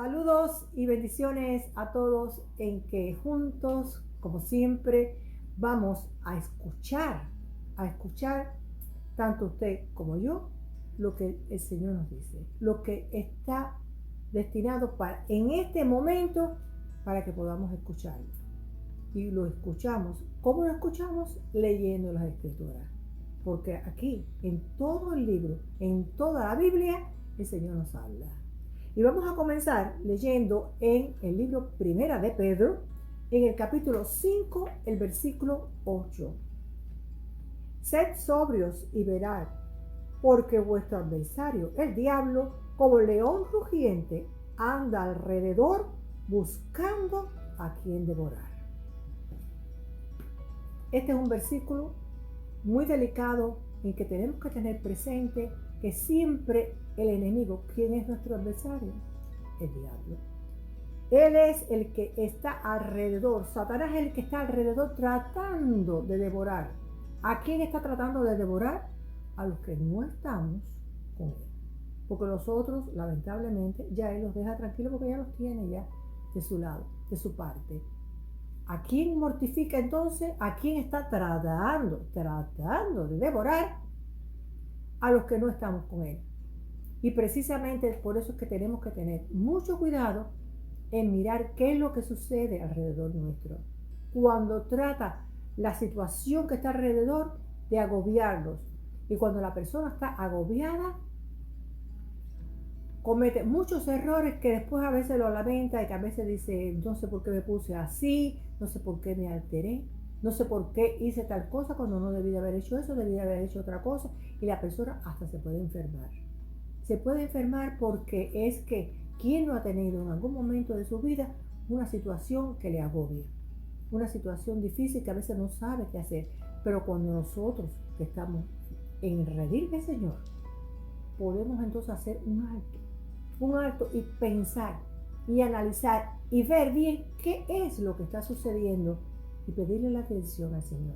Saludos y bendiciones a todos en que juntos, como siempre, vamos a escuchar tanto usted como yo lo que el Señor nos dice, lo que está destinado para en este momento para que podamos escucharlo. Y lo escuchamos. ¿Cómo lo escuchamos? Leyendo las Escrituras. Porque aquí, en todo el libro, en toda la Biblia, el Señor nos habla. Y vamos a comenzar leyendo en el libro Primera de Pedro, en el capítulo 5, el versículo 8. Sed sobrios y velad, porque vuestro adversario, el diablo, como león rugiente, anda alrededor buscando a quien devorar. Este es un versículo muy delicado en que tenemos que tener presente que siempre el enemigo, ¿quién es nuestro adversario? El diablo. Él es el que está alrededor, Satanás es el que está alrededor tratando de devorar. ¿A quién está tratando de devorar? A los que no estamos con él. Porque los otros, lamentablemente, ya él los deja tranquilos porque ya los tiene ya de su lado, de su parte. ¿A quién mortifica entonces? ¿A quién está tratando de devorar? A los que no estamos con él. Y precisamente por eso es que tenemos que tener mucho cuidado en mirar qué es lo que sucede alrededor nuestro. Cuando trata la situación que está alrededor de agobiarnos. Y cuando la persona está agobiada, comete muchos errores que después a veces lo lamenta y que a veces dice, no sé por qué me puse así, no sé por qué me alteré, no sé por qué hice tal cosa cuando no debí de haber hecho eso, debí de haber hecho otra cosa, y la persona hasta se puede enfermar. Se puede enfermar porque es que ¿quién no ha tenido en algún momento de su vida una situación que le agobia? Una situación difícil que a veces no sabe qué hacer, pero cuando nosotros que estamos en el redil del Señor, podemos entonces hacer un alto y pensar y analizar y ver bien qué es lo que está sucediendo y pedirle la dirección al Señor.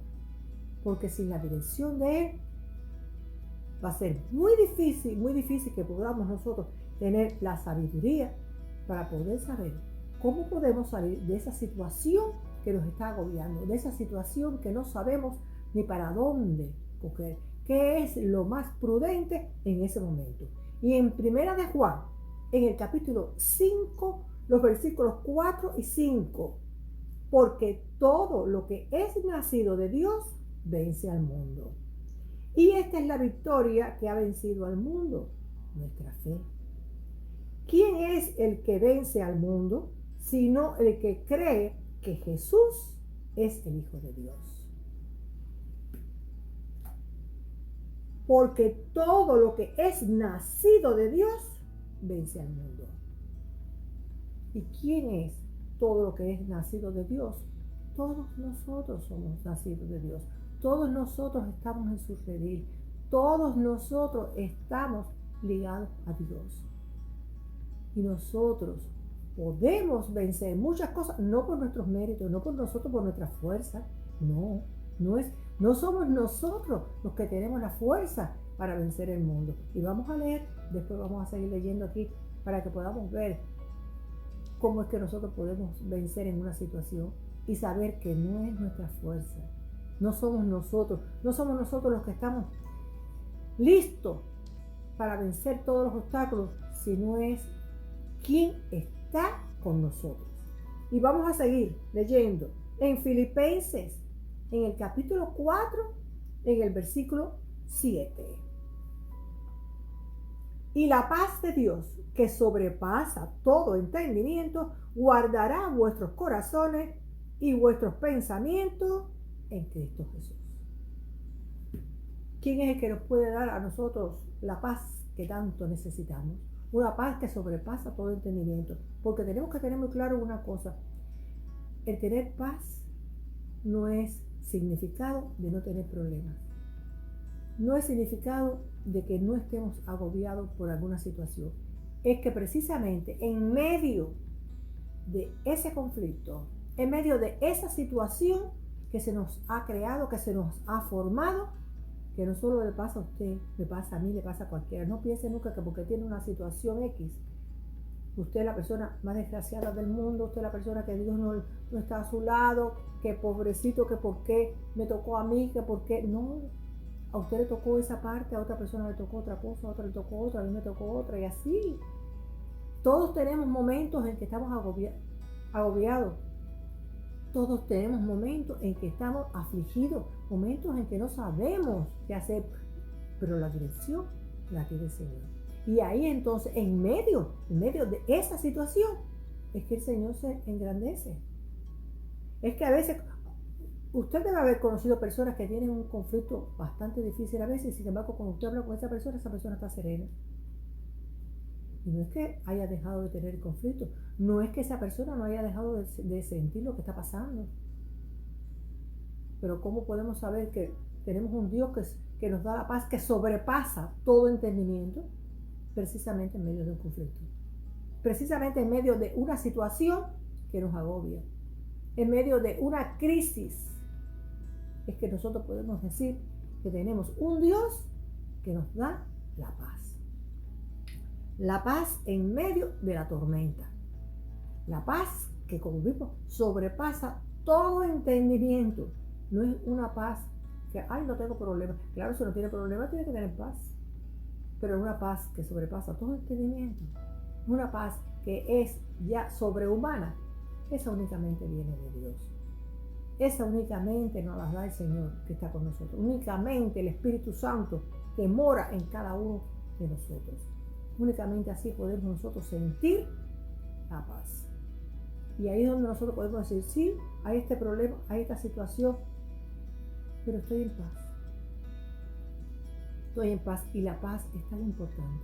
Porque sin la dirección de Él va a ser muy difícil que podamos nosotros tener la sabiduría para poder saber cómo podemos salir de esa situación que nos está agobiando, de esa situación que no sabemos ni para dónde coger, qué es lo más prudente en ese momento. Y en Primera de Juan, en el capítulo 5, los versículos 4 y 5, porque todo lo que es nacido de Dios vence al mundo. Y esta es la victoria que ha vencido al mundo, nuestra fe. ¿Quién es el que vence al mundo? Sino el que cree que Jesús es el Hijo de Dios. Porque todo lo que es nacido de Dios vence al mundo. ¿Y quién es todo lo que es nacido de Dios? Todos nosotros somos nacidos de Dios. Todos nosotros estamos en su redil. Todos nosotros estamos ligados a Dios. Y nosotros podemos vencer muchas cosas, no por nuestros méritos, no por nosotros, por nuestra fuerza. No somos nosotros los que tenemos la fuerza para vencer el mundo. Y vamos a leer, después vamos a seguir leyendo aquí para que podamos ver cómo es que nosotros podemos vencer en una situación y saber que no es nuestra fuerza. No somos nosotros los que estamos listos para vencer todos los obstáculos, sino es quien está con nosotros. Y vamos a seguir leyendo en Filipenses, en el capítulo 4, en el versículo 7. Y la paz de Dios, que sobrepasa todo entendimiento, guardará vuestros corazones y vuestros pensamientos en Cristo Jesús. ¿Quién es el que nos puede dar a nosotros la paz que tanto necesitamos? Una paz que sobrepasa todo entendimiento. Porque tenemos que tener muy claro una cosa. El tener paz no es significado de no tener problemas. No es significado de que no estemos agobiados por alguna situación. Es que precisamente en medio de ese conflicto, en medio de esa situación que se nos ha creado, que se nos ha formado, que no solo le pasa a usted, le pasa a mí, le pasa a cualquiera. No piense nunca que porque tiene una situación X, usted es la persona más desgraciada del mundo, usted es la persona que Dios no está a su lado, que pobrecito, que por qué me tocó a mí, que por qué. No, a usted le tocó esa parte, a otra persona le tocó otra cosa, a otra le tocó otra, a mí me tocó otra, y así. Todos tenemos momentos en que estamos agobiados. Todos tenemos momentos en que estamos afligidos, momentos en que no sabemos qué hacer, pero la dirección la tiene el Señor. Y ahí entonces, en medio de esa situación, es que el Señor se engrandece. Es que a veces, usted debe haber conocido personas que tienen un conflicto bastante difícil a veces, y sin embargo, cuando usted habla con esa persona está serena. Y no es que haya dejado de tener el conflicto, no es que esa persona no haya dejado de sentir lo que está pasando. Pero ¿cómo podemos saber que tenemos un Dios que nos da la paz que sobrepasa todo entendimiento? Precisamente en medio de un conflicto. Precisamente en medio de una situación que nos agobia. En medio de una crisis. Es que nosotros podemos decir que tenemos un Dios que nos da la paz. La paz en medio de la tormenta. La paz que, como vimos, sobrepasa todo entendimiento. No es una paz que, no tengo problema. Claro, si no tiene problema, tiene que tener paz. Pero es una paz que sobrepasa todo entendimiento. Una paz que es ya sobrehumana. Esa únicamente viene de Dios. Esa únicamente nos la da el Señor que está con nosotros. Únicamente el Espíritu Santo que mora en cada uno de nosotros. Únicamente así podemos nosotros sentir la paz. Y ahí es donde nosotros podemos decir, sí, hay este problema, hay esta situación, pero estoy en paz. Estoy en paz, y la paz es tan importante.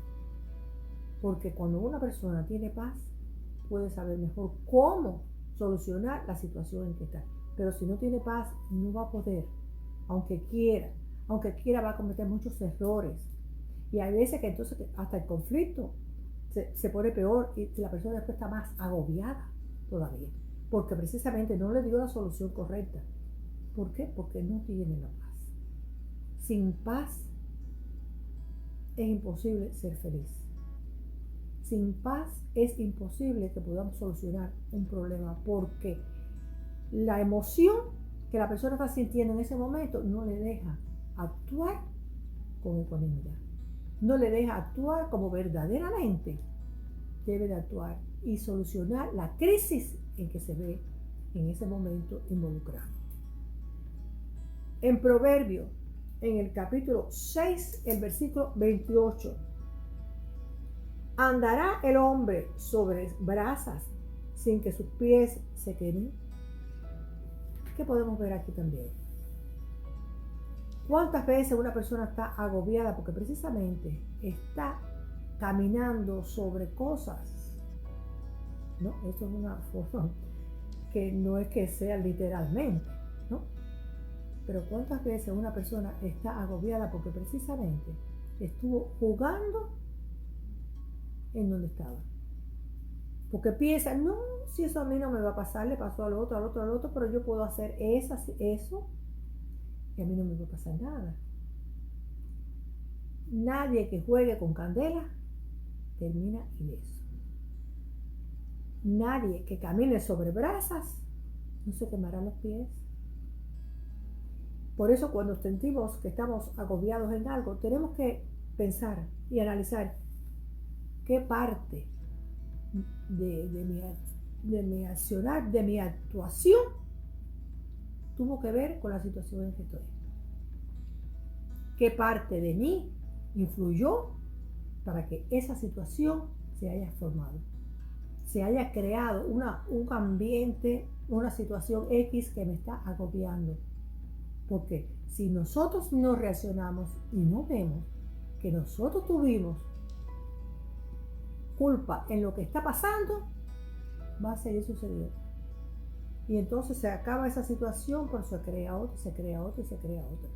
Porque cuando una persona tiene paz, puede saber mejor cómo solucionar la situación en que está. Pero si no tiene paz, no va a poder, aunque quiera va a cometer muchos errores. Y hay veces que entonces hasta el conflicto se pone peor, y la persona después está más agobiada todavía, porque precisamente no le dio la solución correcta. ¿Por qué? Porque no tiene la paz. Sin paz es imposible ser feliz. Sin paz es imposible que podamos solucionar un problema, porque la emoción que la persona está sintiendo en ese momento no le deja actuar con ecuanimidad. No le deja actuar como verdaderamente debe de actuar y solucionar la crisis en que se ve en ese momento involucrado. En Proverbios, en el capítulo 6, el versículo 28, ¿andará el hombre sobre brasas sin que sus pies se quemen? ¿Qué podemos ver aquí también? ¿Cuántas veces una persona está agobiada porque precisamente está caminando sobre cosas? ¿No? Eso es una forma que no es que sea literalmente, ¿no? Pero ¿cuántas veces una persona está agobiada porque precisamente estuvo jugando en donde estaba? Porque piensa, no, si eso a mí no me va a pasar, le pasó al otro, pero yo puedo hacer eso y a mí no me va a pasar nada. Nadie que juegue con candela termina ileso. Nadie que camine sobre brasas no se quemará los pies. Por eso, cuando sentimos que estamos agobiados en algo, tenemos que pensar y analizar qué parte de mi accionar, de mi actuación, tuvo que ver con la situación en que estoy. ¿Qué parte de mí influyó para que esa situación se haya formado? Se haya creado un ambiente, una situación X que me está agobiando. Porque si nosotros no reaccionamos y no vemos que nosotros tuvimos culpa en lo que está pasando, va a seguir sucediendo. Y entonces se acaba esa situación, pero se crea otra, se crea otra y se crea otra.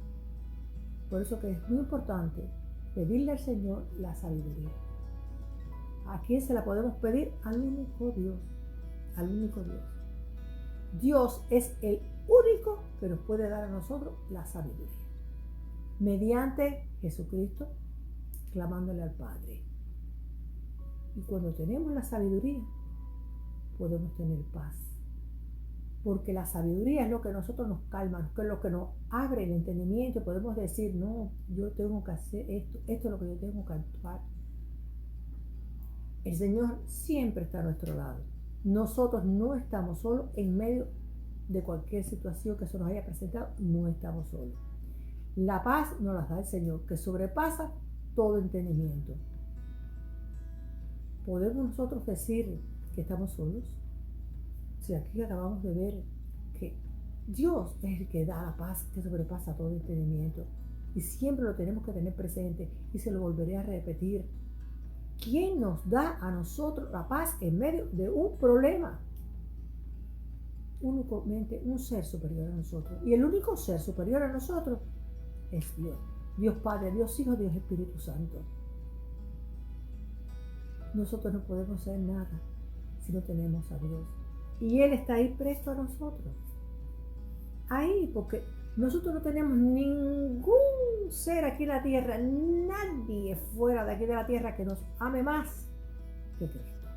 Por eso que es muy importante pedirle al Señor la sabiduría. ¿A quién se la podemos pedir? Al único Dios. Al único Dios. Dios es el único que nos puede dar a nosotros la sabiduría. Mediante Jesucristo, clamándole al Padre. Y cuando tenemos la sabiduría, podemos tener paz. Porque la sabiduría es lo que a nosotros nos calma, es lo que nos abre el entendimiento. Podemos decir, no, yo tengo que hacer esto, esto es lo que yo tengo que actuar. El Señor siempre está a nuestro lado. Nosotros no estamos solos en medio de cualquier situación que se nos haya presentado, no estamos solos. La paz nos la da el Señor, que sobrepasa todo entendimiento. ¿Podemos nosotros decir que estamos solos? Si aquí acabamos de ver que Dios es el que da la paz que sobrepasa todo entendimiento. Y siempre lo tenemos que tener presente y se lo volveré a repetir. ¿Quién nos da a nosotros la paz en medio de un problema? Únicamente un ser superior a nosotros. Y el único ser superior a nosotros es Dios. Dios Padre, Dios Hijo, Dios Espíritu Santo. Nosotros no podemos hacer nada si no tenemos a Dios. Y Él está ahí presto a nosotros. Ahí, porque nosotros no tenemos ningún ser aquí en la tierra, nadie fuera de aquí de la tierra que nos ame más que Cristo,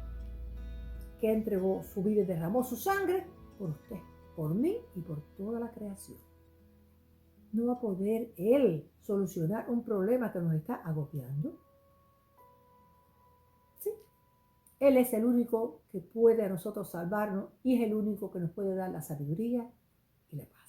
que entregó su vida y derramó su sangre por usted, por mí y por toda la creación. No va a poder Él solucionar un problema que nos está agobiando. ¿Sí? Él es el único que puede a nosotros salvarnos y es el único que nos puede dar la sabiduría y la paz.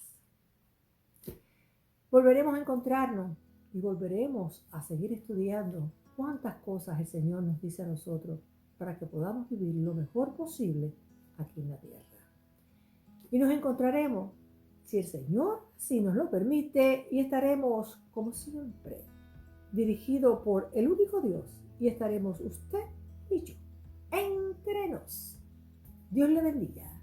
Volveremos a encontrarnos y volveremos a seguir estudiando cuántas cosas el Señor nos dice a nosotros para que podamos vivir lo mejor posible aquí en la tierra. Y nos encontraremos, si el Señor sí nos lo permite, y estaremos, como siempre, dirigidos por el único Dios, y estaremos usted y yo entre nos. Dios le bendiga.